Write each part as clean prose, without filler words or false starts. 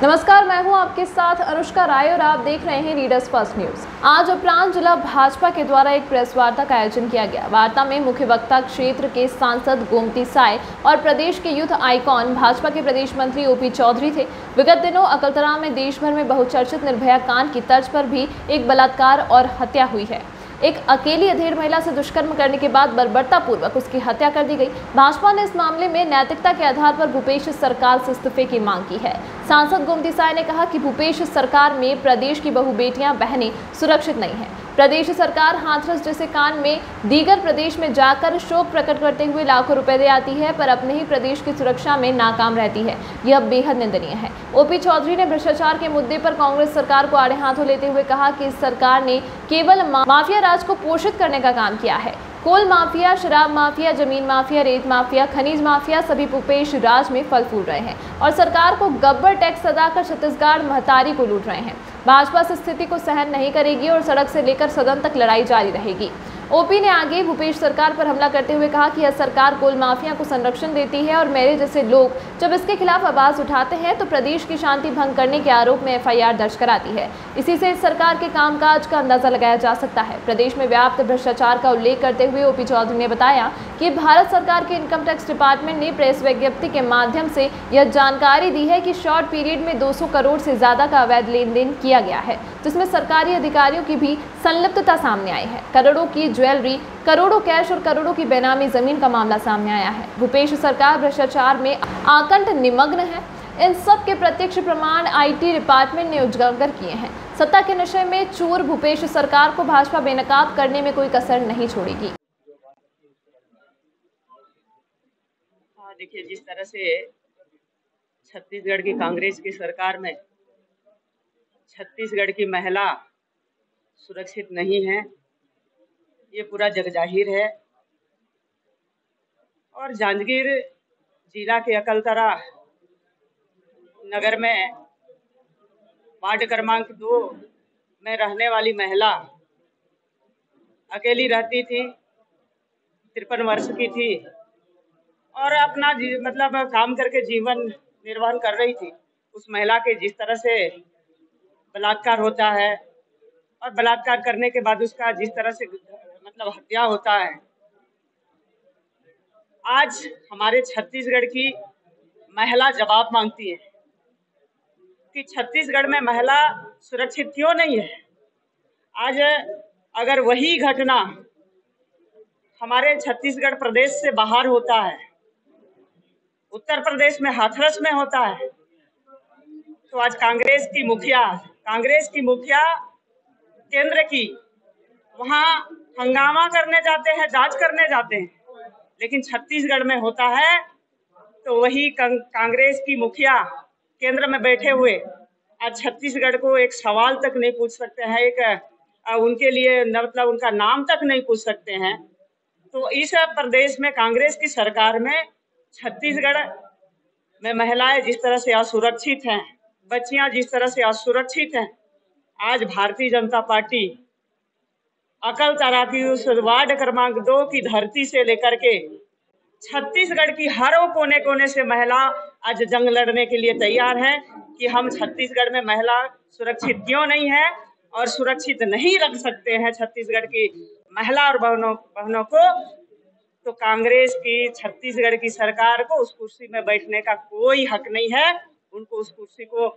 नमस्कार, मैं हूं आपके साथ अनुष्का राय और आप देख रहे हैं रीडर्स फर्स्ट न्यूज। आज उपरांत जिला भाजपा के द्वारा एक प्रेस वार्ता का आयोजन किया गया। वार्ता में मुख्य वक्ता क्षेत्र के सांसद गोमती साय और प्रदेश के यूथ आइकॉन भाजपा के प्रदेश मंत्री ओपी चौधरी थे। विगत दिनों अकलतरा में देश भर में बहुचर्चित निर्भया कांड की तर्ज पर भी एक बलात्कार और हत्या हुई है। एक अकेली अधेड़ महिला से दुष्कर्म करने के बाद बर्बरतापूर्वक उसकी हत्या कर दी गई। भाजपा ने इस मामले में नैतिकता के आधार पर भूपेश सरकार से इस्तीफे की मांग की है। सांसद गोमती साय ने कहा कि भूपेश सरकार में प्रदेश की बहु बेटियां बहनें सुरक्षित नहीं है। प्रदेश सरकार हाथरस जैसे कांड में दीगर प्रदेश में जाकर शोक प्रकट करते हुए लाखों रुपए दे आती है, पर अपने ही प्रदेश की सुरक्षा में नाकाम रहती है। यह बेहद निंदनीय है। ओपी चौधरी ने भ्रष्टाचार के मुद्दे पर कांग्रेस सरकार को आड़े हाथों लेते हुए कहा कि इस सरकार ने केवल माफिया राज को पोषित करने का काम किया है। कोल माफिया, शराब माफिया, जमीन माफिया, रेत माफिया, खनिज माफिया सभी भूपेश राज में फल फूल रहे हैं और सरकार को गब्बर टैक्स अदा कर छत्तीसगढ़ महतारी को लूट रहे हैं। भाजपा इस स्थिति को सहन नहीं करेगी और सड़क से लेकर सदन तक लड़ाई जारी रहेगी। ओपी ने आगे भूपेश सरकार पर हमला करते हुए कहा कि यह सरकार कोल माफिया को संरक्षण देती है और मेरे जैसे लोग जब इसके खिलाफ आवाज उठाते हैं तो प्रदेश की शांति भंग करने के आरोप में एफआईआर दर्ज कराती है। इसी से इस सरकार के कामकाज का अंदाजा लगाया जा सकता है। प्रदेश में व्याप्त भ्रष्टाचार का उल्लेख करते हुए ओपी चौधरी ने बताया कि भारत सरकार के इनकम टैक्स डिपार्टमेंट ने प्रेस विज्ञप्ति के माध्यम से यह जानकारी दी है कि शॉर्ट पीरियड में 200 करोड़ से ज्यादा का अवैध लेन देन किया गया है, जिसमें सरकारी अधिकारियों की भी संलिप्तता सामने आई है। करोड़ों की ज्वेलरी, करोड़ों कैश और करोड़ों की बेनामी जमीन का मामला सामने आया है। भूपेश सरकार भ्रष्टाचार में आकंठ निमग्न है। इन सब के प्रत्यक्ष प्रमाण आईटी डिपार्टमेंट ने उजागर किए हैं। सत्ता के नशे में चूर भूपेश सरकार को भाजपा बेनकाब करने में कोई कसर नहीं छोड़ेगी। देखिए, जिस तरह से छत्तीसगढ़ की कांग्रेस की सरकार में छत्तीसगढ़ की महिला सुरक्षित नहीं है, ये पूरा जगजाहिर है। और जांजगीर जिला के अकलतरा नगर में वार्ड क्रमांक 2 में रहने वाली महिला अकेली रहती थी, 53 वर्ष की थी और अपना मतलब काम करके जीवन निर्वाह कर रही थी। उस महिला के जिस तरह से बलात्कार होता है और बलात्कार करने के बाद उसका जिस तरह से मतलब हत्या होता है, आज हमारे छत्तीसगढ़ की महिला जवाब मांगती है कि छत्तीसगढ़ में महिला सुरक्षित क्यों नहीं है। आज अगर वही घटना हमारे छत्तीसगढ़ प्रदेश से बाहर होता है, उत्तर प्रदेश में हाथरस में होता है, तो आज कांग्रेस की मुखिया केंद्र की वहां हंगामा करने जाते हैं, जांच करने जाते हैं। लेकिन छत्तीसगढ़ में होता है तो वही कांग्रेस की मुखिया केंद्र में बैठे हुए आज छत्तीसगढ़ को एक सवाल तक नहीं पूछ सकते हैं, एक उनके लिए मतलब उनका नाम तक नहीं पूछ सकते हैं। तो इस प्रदेश में कांग्रेस की सरकार में छत्तीसगढ़ में महिलाएं जिस तरह से असुरक्षित हैं, बच्चियां जिस तरह से असुरक्षित हैं, आज भारतीय जनता पार्टी अकलतरा की उस वार्ड क्रमांक 2 की धरती से लेकर के छत्तीसगढ़ की हर कोने कोने से महिला आज जंग लड़ने के लिए तैयार है कि हम छत्तीसगढ़ में महिला सुरक्षित क्यों नहीं है और सुरक्षित नहीं रख सकते हैं छत्तीसगढ़ की महिला और बहनों को। तो कांग्रेस की छत्तीसगढ़ की सरकार को उस कुर्सी में बैठने का कोई हक नहीं है। उनको उस कुर्सी को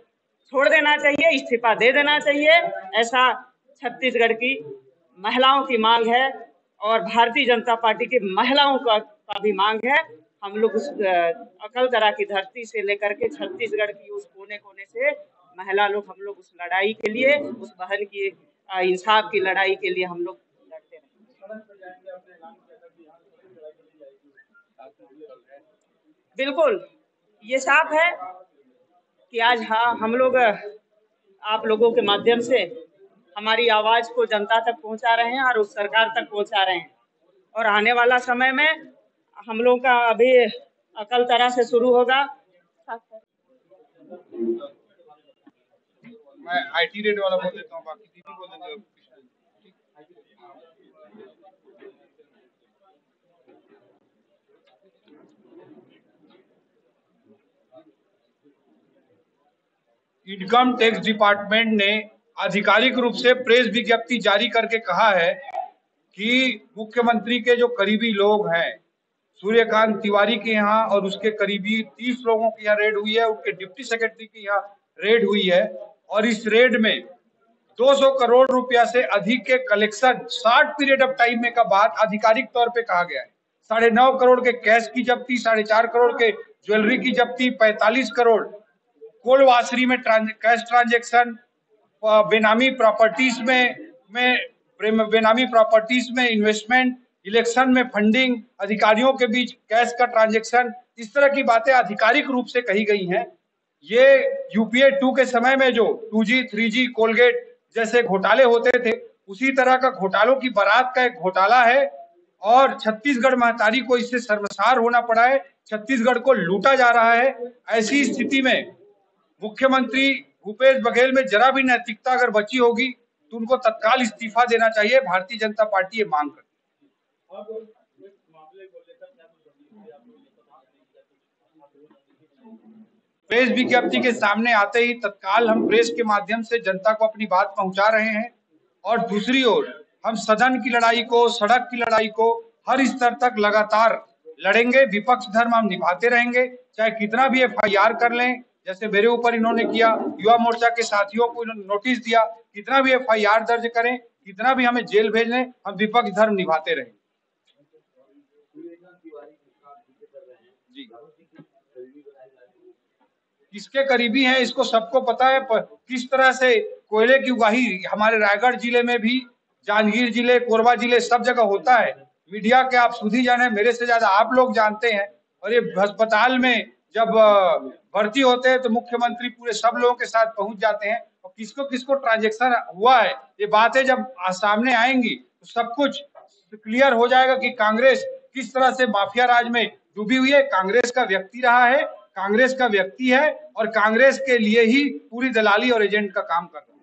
छोड़ देना चाहिए, इस्तीफा दे देना चाहिए। ऐसा छत्तीसगढ़ की महिलाओं की मांग है और भारतीय जनता पार्टी की महिलाओं का भी मांग है। हम लोग उस अकलतरा की धरती से लेकर के छत्तीसगढ़ की उस कोने कोने से महिला लोग हम लोग उस लड़ाई के लिए, उस बहन की इंसाफ की लड़ाई के लिए हम लोग लड़ते हैं। बिल्कुल, ये साफ है कि आज हम लोग आप लोगों के माध्यम से हमारी आवाज को जनता तक पहुंचा रहे हैं और उस सरकार तक पहुंचा रहे हैं। और आने वाला समय में हम लोग का अभी अकलतरा से शुरू होगा। मैं आईटी रेट वाला बोल देता हूँ, बाकी दीदी बोल देंगे। इनकम टैक्स डिपार्टमेंट ने आधिकारिक रूप से प्रेस विज्ञप्ति जारी करके कहा है कि मुख्यमंत्री के जो करीबी लोग हैं, सूर्यकांत तिवारी के यहाँ और उसके करीबी 30 लोगों की यहाँ रेड हुई है, उनके डिप्टी सेक्रेटरी की यहाँ रेड हुई है और इस रेड में 200 करोड़ रुपया से अधिक के कलेक्शन 60 पीरियड ऑफ टाइम में का बात आधिकारिक तौर पे कहा गया है। 9.5 करोड़ के कैश की जब्ती, 4.5 करोड़ के ज्वेलरी की जब्ती, 45 करोड़ कोलवासरी में कैश ट्रांजेक्शन, बेनामी प्रॉपर्टीज में इन्वेस्टमेंट, इलेक्शन में फंडिंग, अधिकारियों के बीच कैश का ट्रांजैक्शन, इस तरह की बातें आधिकारिक रूप से कही गई हैं। ये यूपीए 2 के समय में जो 2G 3G कोलगेट जैसे घोटाले होते थे, उसी तरह का घोटालों की बारात का एक घोटाला है और छत्तीसगढ़ महतारी को इससे शर्मसार होना पड़ा है। छत्तीसगढ़ को लूटा जा रहा है। ऐसी स्थिति में मुख्यमंत्री भूपेश बघेल में जरा भी नैतिकता अगर बची होगी तो उनको तत्काल इस्तीफा देना चाहिए। भारतीय जनता पार्टी ये मांग करती है। प्रेस विज्ञप्ति के सामने आते ही तत्काल हम प्रेस के माध्यम से जनता को अपनी बात पहुंचा रहे हैं और दूसरी ओर हम सदन की लड़ाई को, सड़क की लड़ाई को हर स्तर तक लगातार लड़ेंगे। विपक्ष धर्म हम निभाते रहेंगे, चाहे कितना भी FIR कर लें, जैसे मेरे ऊपर इन्होंने किया, युवा मोर्चा के साथियों को इन्होंने नोटिस दिया, कितना भी FIR दर्ज करें, कितना भी हमें जेल भेज लें, हम विपक्ष धर्म निभाते रहेंगे। जी, किसके करीबी हैं इसको सबको पता है। किस तरह से कोयले की उगाही हमारे रायगढ़ जिले में भी, जांजगीर जिले, कोरबा जिले, सब जगह होता है। मीडिया के आप सुधी जाने, मेरे से ज्यादा आप लोग जानते हैं। और ये अस्पताल में जब भर्ती होते हैं तो मुख्यमंत्री पूरे सब लोगों के साथ पहुंच जाते हैं और किसको किसको ट्रांजैक्शन हुआ है, ये बातें जब सामने आएंगी तो सब कुछ क्लियर हो जाएगा कि कांग्रेस किस तरह से माफिया राज में डूबी हुई है। कांग्रेस का व्यक्ति रहा है, कांग्रेस का व्यक्ति है और कांग्रेस के लिए ही पूरी दलाली और एजेंट का काम कर रहा है।